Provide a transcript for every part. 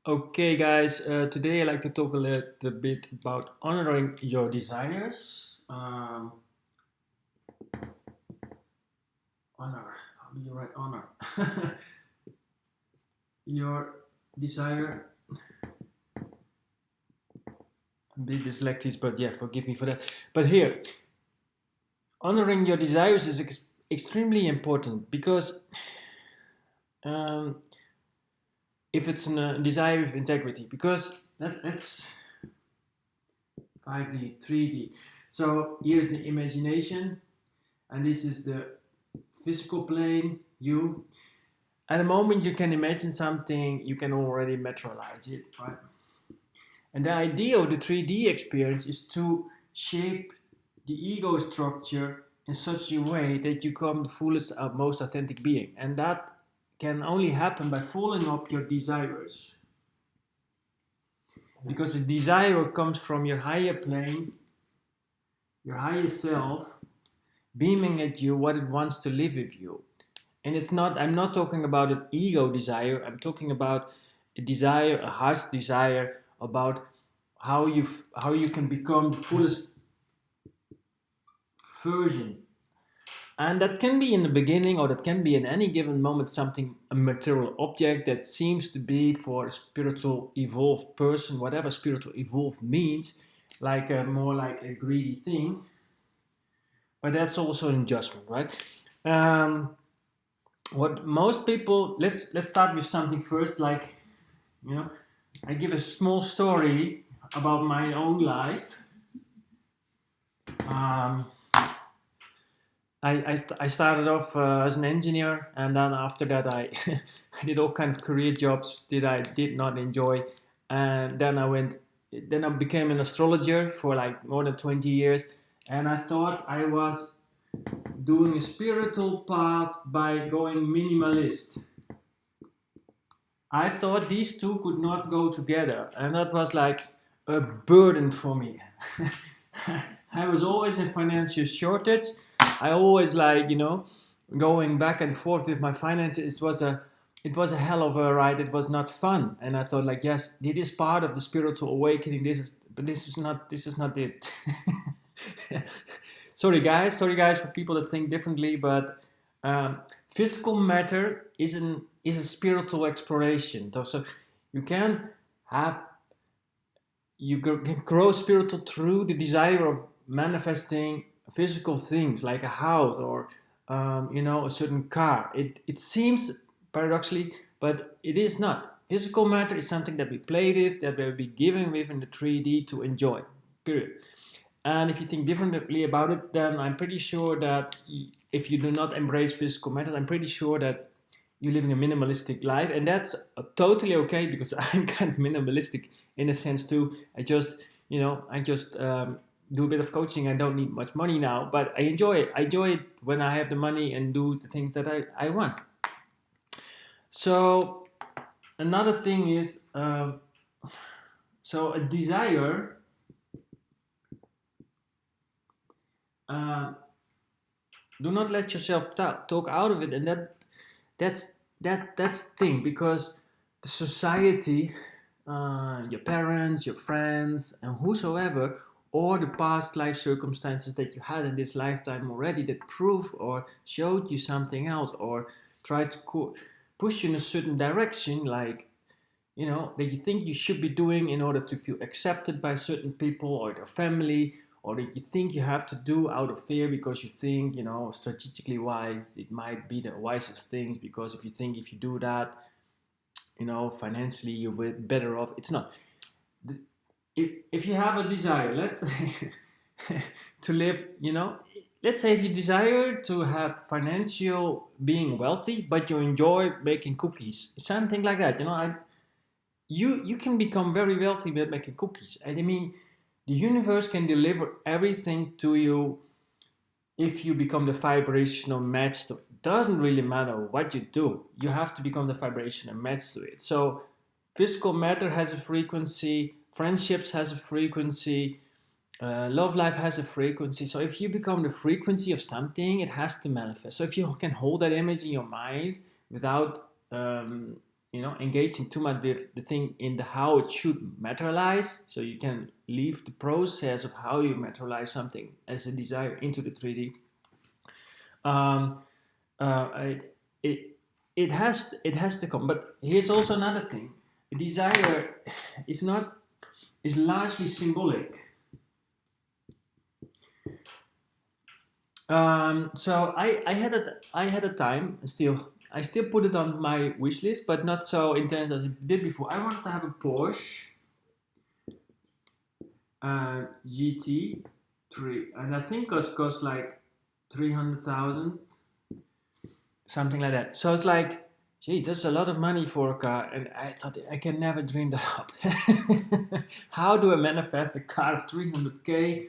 Okay, guys, today I'd like to talk a little bit about honoring your desires. Honor, how do you write honor? Your desire, I'm a bit dyslexic, but yeah, forgive me for that. But here, honoring your desires is extremely important because um, if it's a desire with integrity, because let's 5D, 3D. So here's the imagination, and this is the physical plane, you. At the moment you can imagine something, you can already materialize it, right? And the idea of the 3D experience is to shape the ego structure in such a way that you become the fullest, most authentic being. And that can only happen by following up your desires. Because the desire comes from your higher plane, your higher self, beaming at you what it wants to live with you. And I'm not talking about an ego desire, I'm talking about a desire, a heart's desire about how you can become the fullest version. And that can be in the beginning, or that can be in any given moment something, a material object that seems to be for a spiritual evolved person, whatever spiritual evolved means, like more like a greedy thing. But that's also an adjustment, right? Um, what most people, let's start with something first, like, you know, I give a small story about my own life. um, I started off as an engineer, and then after that I did all kind of career jobs that I did not enjoy, and then I became an astrologer for like more than 20 years, and I thought I was doing a spiritual path by going minimalist. I thought these two could not go together, and that was like a burden for me. I was always in financial shortage. I always going back and forth with my finances. It was a hell of a ride. It was not fun, and I thought like, yes, it is part of the spiritual awakening. This is not it. Sorry guys for people that think differently, but um, physical matter is a spiritual exploration. So you can have can grow spiritual through the desire of manifesting physical things like a house or a certain car. It seems paradoxically, but it is not. Physical matter is something that we play with, that we'll be given with in the 3D to enjoy. Period. And if you think differently about it, then I'm pretty sure that if you do not embrace physical matter, I'm pretty sure that you're living a minimalistic life, and that's totally okay because I'm kind of minimalistic in a sense too. I just do a bit of coaching. I don't need much money now, but I enjoy it. I enjoy it when I have the money and do the things that I want. So another thing is, so a desire. Uh, do not let yourself talk out of it, and that's the thing, because the society, your parents, your friends, and whosoever, or the past life circumstances that you had in this lifetime already that prove or showed you something else, or tried to push you in a certain direction, like, that you think you should be doing in order to feel accepted by certain people or your family, or that you think you have to do out of fear because you think, strategically wise, it might be the wisest things, because if you think if you do that, financially you're better off. It's not. If you have a desire, let's say, to live, let's say if you desire to have financial being wealthy, but you enjoy baking cookies, something like that, you can become very wealthy with making cookies. And I mean, the universe can deliver everything to you if you become the vibrational match to it. It doesn't really matter what you do, you have to become the vibrational match to it. So physical matter has a frequency, friendships has a frequency, love life has a frequency. So if you become the frequency of something, it has to manifest. So if you can hold that image in your mind without engaging too much with the thing in the how it should materialize, so you can leave the process of how you materialize something as a desire into the 3D. um, it has to come. But here's also another thing: desire is largely symbolic. So I had a time, I still put it on my wish list, but not so intense as it did before. I wanted to have a Porsche GT3, and I think it cost like 300,000, something like that. So it's like, geez, that's a lot of money for a car, and I thought I can never dream that up. How do I manifest a car of 300k?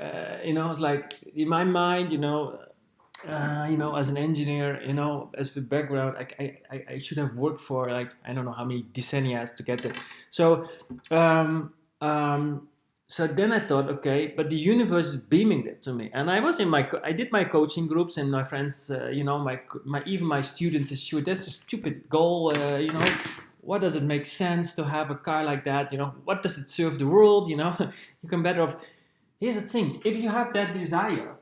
It's like in my mind, as an engineer, as the background, I should have worked for like I don't know how many decennia to get there. So, so then I thought, okay, but the universe is beaming that to me, and I did my coaching groups, and my friends, even my students said, sure, that's a stupid goal, What does it make sense to have a car like that? What does it serve the world? You can better off. Here's the thing: if you have that desire,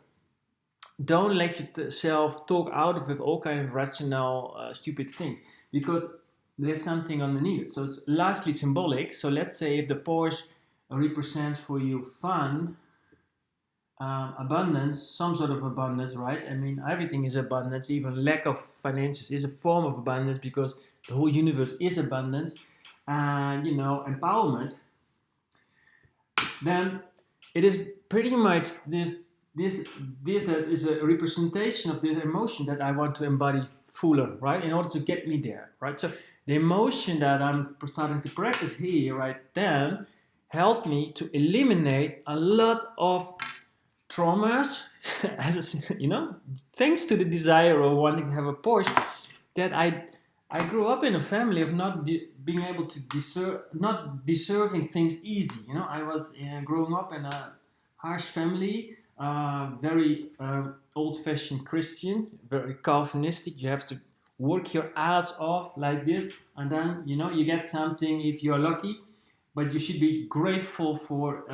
don't let yourself talk out of it all kind of rational, stupid things, because there's something underneath it. So it's largely symbolic. So let's say if the Porsche represents for you fun, abundance, some sort of abundance, right? I mean, everything is abundance. Even lack of finances is a form of abundance, because the whole universe is abundance, and empowerment. Then it is pretty much this that is a representation of this emotion that I want to embody fuller, right? In order to get me there, right? So the emotion that I'm starting to practice here, right then, helped me to eliminate a lot of traumas, thanks to the desire of wanting to have a Porsche, that I grew up in a family of not being able to not deserving things easy. I was growing up in a harsh family, very old-fashioned Christian, very Calvinistic. You have to work your ass off like this, and then you get something if you're lucky. But you should be grateful for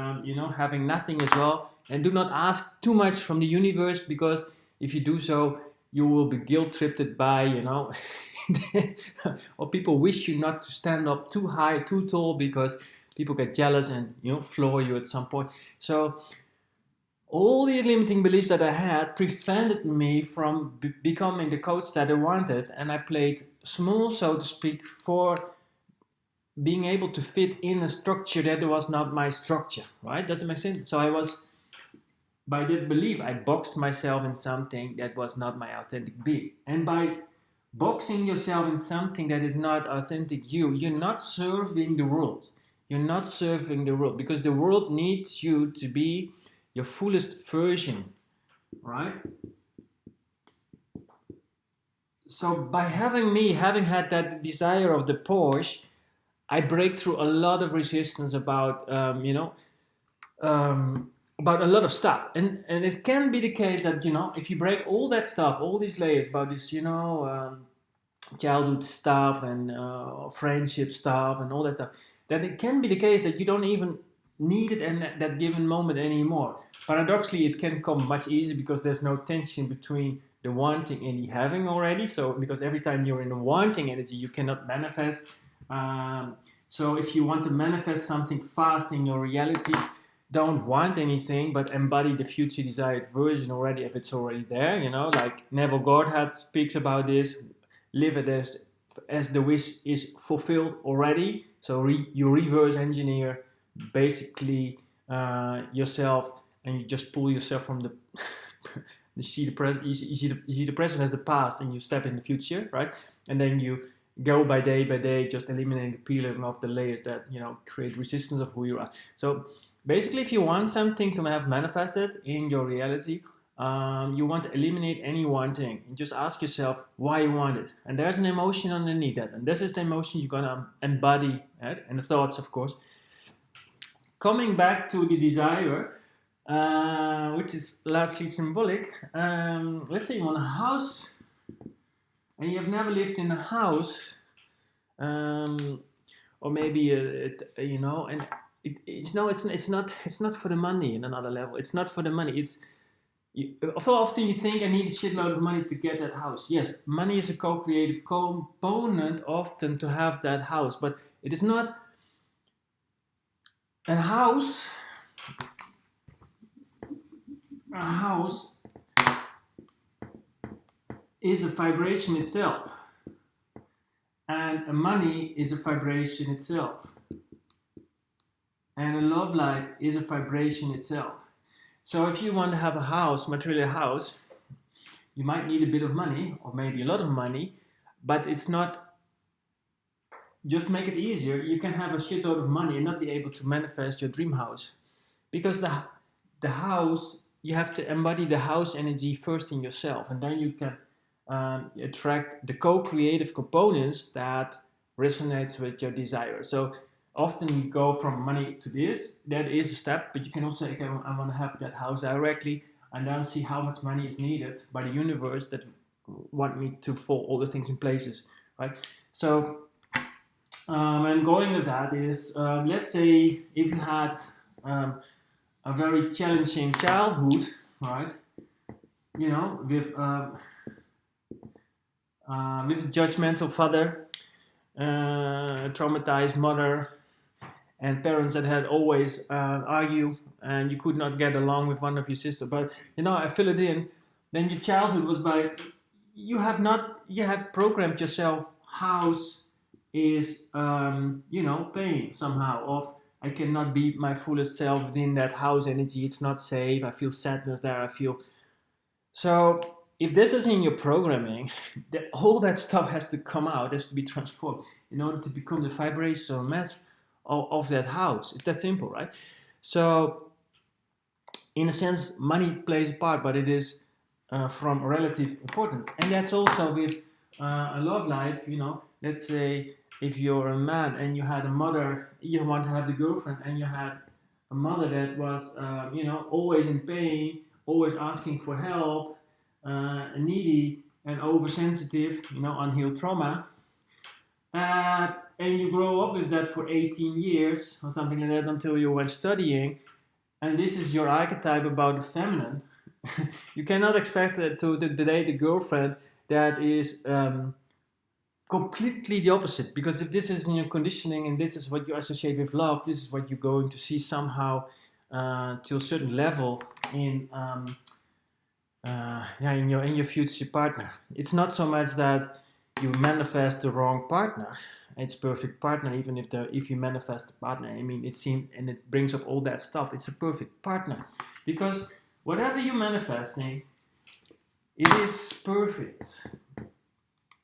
having nothing as well, and do not ask too much from the universe, because if you do so, you will be guilt-tripped by or people wish you not to stand up too high, too tall, because people get jealous and floor you at some point. So all these limiting beliefs that I had prevented me from becoming the coach that I wanted, and I played small, so to speak, for being able to fit in a structure that was not my structure, right? Does it make sense? So I was, by that belief, I boxed myself in something that was not my authentic being. And by boxing yourself in something that is not authentic you're not serving the world. You're not serving the world, because the world needs you to be your fullest version, right? So by having had that desire of the Porsche, I break through a lot of resistance about about a lot of stuff, and it can be the case that if you break all that stuff, all these layers about this childhood stuff and friendship stuff and all that stuff, then it can be the case that you don't even need it in that given moment anymore. Paradoxically, it can come much easier, because there's no tension between the wanting and the having already. So because every time you're in the wanting energy, you cannot manifest. So if you want to manifest something fast in your reality, don't want anything, but embody the future desired version already, if it's already there. Like Neville Goddard speaks about this. Live it as the wish is fulfilled already. So you reverse engineer basically yourself, and you just pull yourself from the you see the present as the past, and you step in the future, right? And then you go by day, just eliminating the peeling of the layers that create resistance of who you are. So basically, if you want something to have manifested in your reality, you want to eliminate any wanting, and just ask yourself why you want it. And there's an emotion underneath that, and this is the emotion you're gonna embody, right? And the thoughts, of course. Coming back to the desire, which is largely symbolic. Let's say you want a house and you have never lived in a house, or maybe you know, and it's not for the money. In another level, it's not for the money. It's so often you think I need a shitload of money to get that house. Yes, money is a co-creative component often to have that house, but it is not a house. A house is a vibration itself, and money is a vibration itself, and a love life is a vibration itself. So if you want to have a house, material house, you might need a bit of money or maybe a lot of money, but it's not. Just make it easier. You can have a shitload of money and not be able to manifest your dream house, because the house, you have to embody the house energy first in yourself, and then you can attract the co-creative components that resonates with your desire. So often we go from money to this. That is a step, but you can also say, okay, I want to have that house directly, and then see how much money is needed by the universe that want me to fall all the things in places, right? So and going with that is, let's say if you had a very challenging childhood, right? You know, with a judgmental father, traumatized mother, and parents that had always argue, and you could not get along with one of your sisters. But you know, I fill it in. Then your childhood was by you have programmed yourself. House is you know, pain somehow of I cannot be my fullest self within that house energy. It's not safe. I feel sadness there. I feel so. If this is in your programming, all that stuff has to come out, has to be transformed in order to become the vibrational match of that house. It's that simple, right? So, in a sense, money plays a part, but it is from relative importance. And that's also with a love life, you know. Let's say if you're a man and you had a mother, you want to have the girlfriend, and you had a mother that was, you know, always in pain, always asking for help, needy and oversensitive, you know, unhealed trauma, and you grow up with that for 18 years or something like that until you went studying, and this is your archetype about the feminine. You cannot expect to date a girlfriend that is completely the opposite, because if this is in your conditioning and this is what you associate with love, this is what you're going to see somehow to a certain level in in your future partner. It's not so much that you manifest the wrong partner. It's perfect partner, even if you manifest the partner. I mean, it seems, and it brings up all that stuff. It's a perfect partner, because whatever you're manifesting, it is perfect.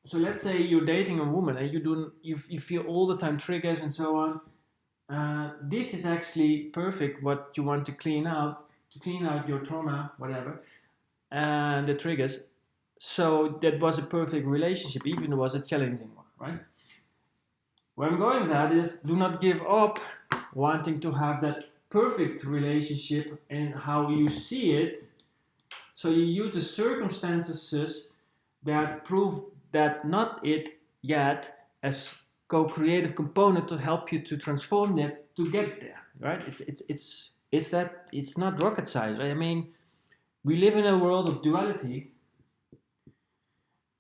So let's say you're dating a woman and you feel all the time triggers and so on. This is actually perfect. What you want to clean out your trauma, whatever, and the triggers. So that was a perfect relationship, even if it was a challenging one, right? Where I'm going with that is, do not give up wanting to have that perfect relationship and how you see it. So you use the circumstances that prove that not it yet as co-creative component to help you to transform that to get there, right? It's not rocket science, right? I mean, we live in a world of duality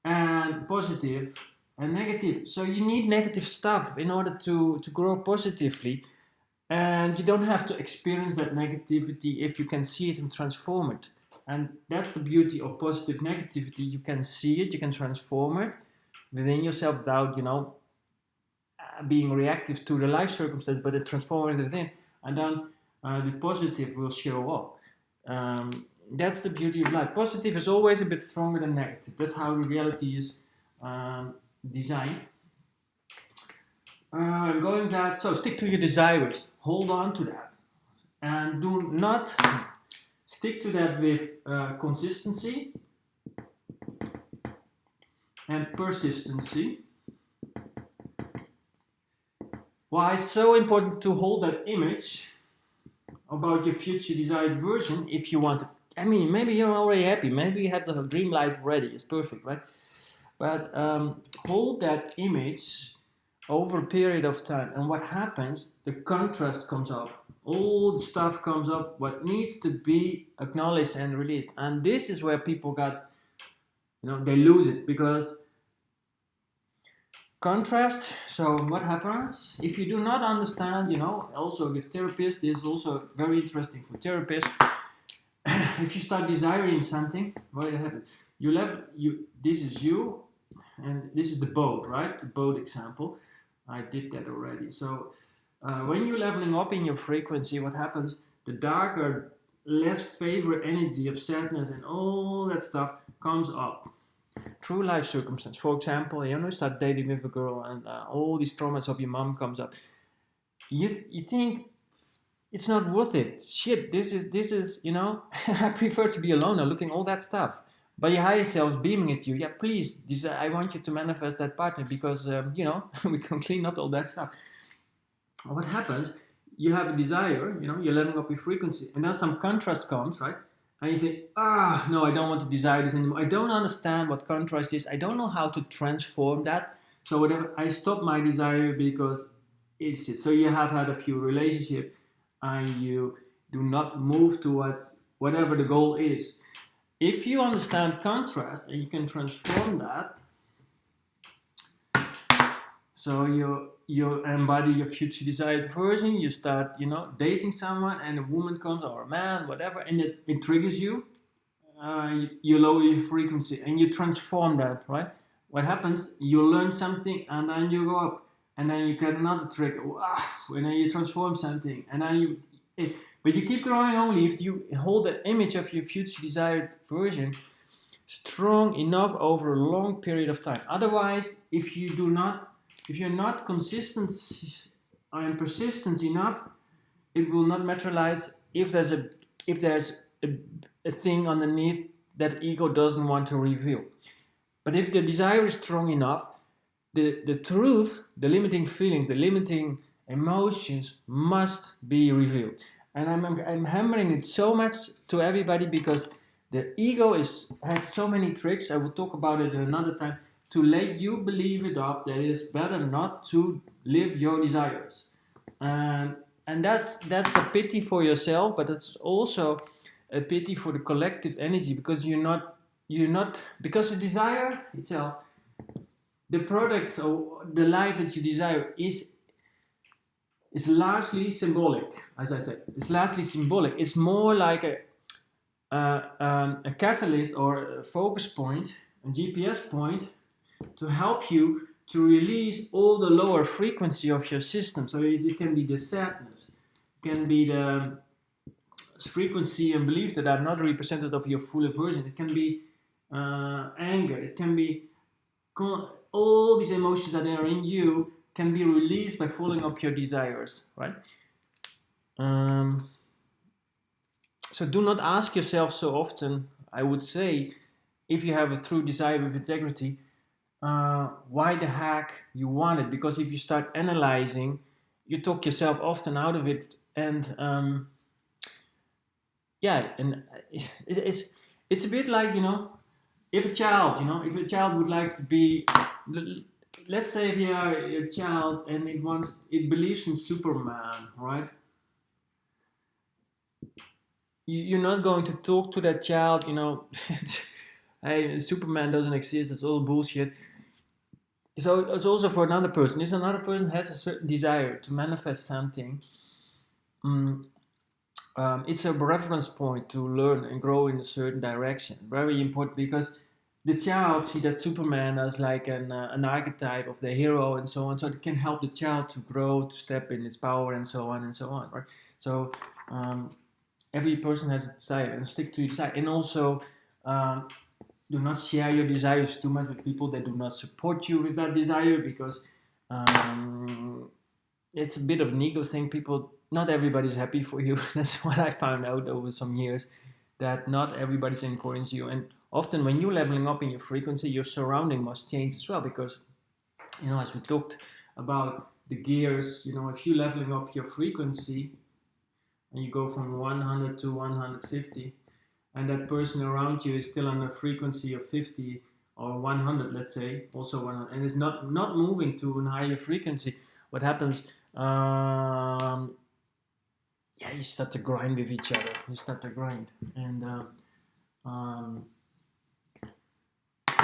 and positive and negative. So you need negative stuff in order to grow positively. And you don't have to experience that negativity if you can see it and transform it. And that's the beauty of positive negativity. You can see it, you can transform it within yourself without, you know, being reactive to the life circumstance, but it transforms it within. And then the positive will show up. That's the beauty of life. Positive is always a bit stronger than negative. That's how reality is designed. Going that, so stick to your desires. Hold on to that. And do not stick to that with consistency and persistency. Why it's so important to hold that image about your future desired version if you want to. I mean, maybe you're already happy. Maybe you have the dream life already. It's perfect, right? But hold that image over a period of time, and what happens? The contrast comes up. All the stuff comes up. What needs to be acknowledged and released, and this is where people got, they lose it because contrast. So what happens if you do not understand? Also with therapists, this is also very interesting for therapists. If you start desiring something, what happens? This is you, and this is the boat, right? The boat example. I did that already. So when you're leveling up in your frequency, what happens? The darker, less favorite energy of sadness and all that stuff comes up through life circumstance. For example, you start dating with a girl, and all these traumas of your mom comes up. You think it's not worth it. Shit, this is I prefer to be alone now, looking all that stuff. But your higher self beaming at you, yeah, please, I want you to manifest that partner because, we can clean up all that stuff. What happens? You have a desire, you're leveling up your frequency, and then some contrast comes, right? And you think, no, I don't want to desire this anymore. I don't understand what contrast is. I don't know how to transform that. So whatever, I stop my desire because it's it. So you have had a few relationships, and you do not move towards whatever the goal is. If you understand contrast and you can transform that, so you embody your future desired version, you start, dating someone, and a woman comes, or a man, whatever, and it triggers you, you lower your frequency and you transform that, right? What happens? You learn something and then you go up, and then you get another trigger, and then you transform something, and then but you keep growing only if you hold that image of your future desired version strong enough over a long period of time. Otherwise, if you're not consistent and persistent enough, it will not materialize if there's a thing underneath that ego doesn't want to reveal. But if the desire is strong enough, the truth, the limiting feelings, the limiting emotions must be revealed. And I'm hammering it so much to everybody because the ego has so many tricks. I will talk about it another time, to let you believe it up that it is better not to live your desires. And that's a pity for yourself, but it's also a pity for the collective energy, because you're not because the desire itself, the product or the life that you desire is largely symbolic. As I said, it's largely symbolic. It's more like a catalyst or a focus point, a GPS point, to help you to release all the lower frequency of your system. So it can be the sadness, it can be the frequency and beliefs that are not representative of your full version. It can be anger. It can be all these emotions that are in you can be released by following up your desires, right? So do not ask yourself so often, I would say, if you have a true desire with integrity, why the heck you want it. Because if you start analyzing, you talk yourself often out of it. And it's a bit like, if a child would like to be, let's say if you are a child and it believes in Superman, right? You're not going to talk to that child, hey, Superman doesn't exist, it's all bullshit. So it's also for another person. If another person has a certain desire to manifest something, it's a reference point to learn and grow in a certain direction. Very important, because the child sees that Superman as like an archetype of the hero and so on. So it can help the child to grow, to step in his power and so on, right? So every person has a desire, and stick to your desire. And also, do not share your desires too much with people that do not support you with that desire, because it's a bit of an ego thing. Not everybody's happy for you. That's what I found out over some years, that not everybody's encouraging you. And often when you're leveling up in your frequency, your surrounding must change as well, because, as we talked about the gears, if you're leveling up your frequency and you go from 100 to 150, and that person around you is still on a frequency of 50 or 100, let's say, also 100, and it's not moving to a higher frequency, what happens? Yeah, you start to grind with each other. You start to grind, and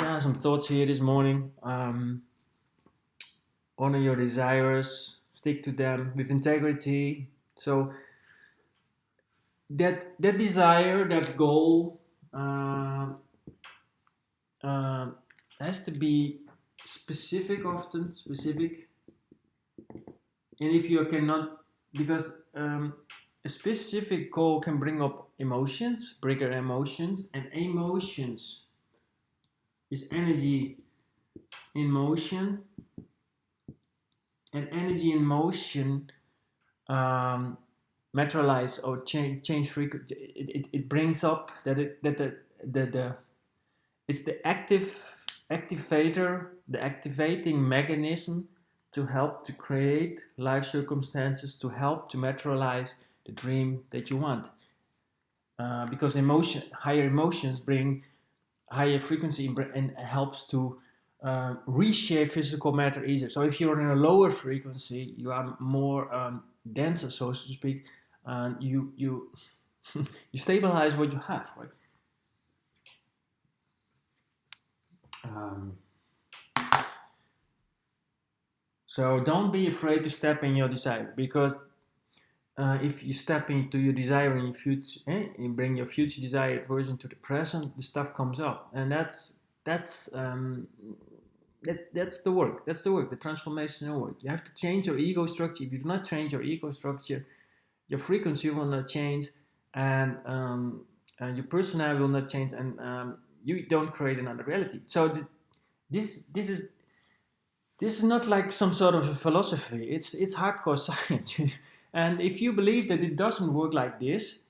yeah, some thoughts here this morning. Honor your desires, stick to them with integrity. So that desire, that goal, has to be specific, often specific. And if you cannot, because a specific goal can bring up emotions, bigger emotions, and emotions is energy in motion, and energy in motion materialize or change frequency. It brings up that it's the activator, the activating mechanism to help to create life circumstances, to help to materialize the dream that you want. Because higher emotions bring higher frequency and helps to reshape physical matter easier. So if you're in a lower frequency, you are more denser, so to speak, and you you stabilize what you have, right? So don't be afraid to step in your desire, because if you step into your desire in your future, and bring your future desired version to the present, the stuff comes up, and that's the work. That's the work, the transformational work. You have to change your ego structure. If you do not change your ego structure, your frequency will not change, and your personality will not change, and you don't create another reality. So this is not like some sort of a philosophy. It's hardcore science. And if you believe that it doesn't work like this,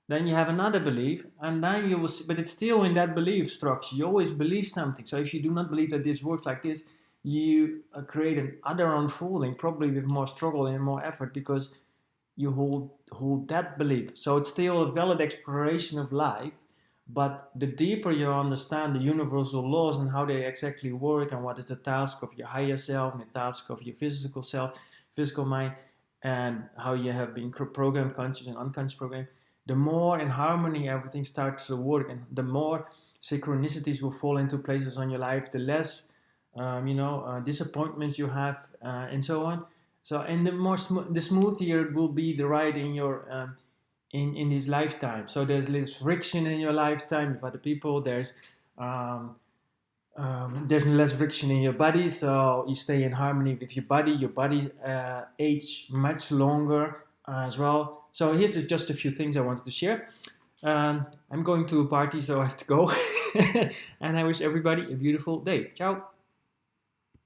then you have another belief, and then you will see, but it's still in that belief structure. You always believe something. So if you do not believe that this works like this, you create another unfolding, probably with more struggle and more effort, because you hold that belief. So it's still a valid exploration of life, but the deeper you understand the universal laws and how they exactly work, and what is the task of your higher self and the task of your physical self, physical mind, and how you have been programmed, conscious and unconscious programmed, the more in harmony everything starts to work, and the more synchronicities will fall into places on your life, the less disappointments you have, and so on. So, and the more the smoother it will be the ride in your in this lifetime. So there's less friction in your lifetime with other people. There's less friction in your body, so you stay in harmony with your body. Your body ages much longer as well. So here's just a few things I wanted to share. I'm going to a party, so I have to go. And I wish everybody a beautiful day. Ciao.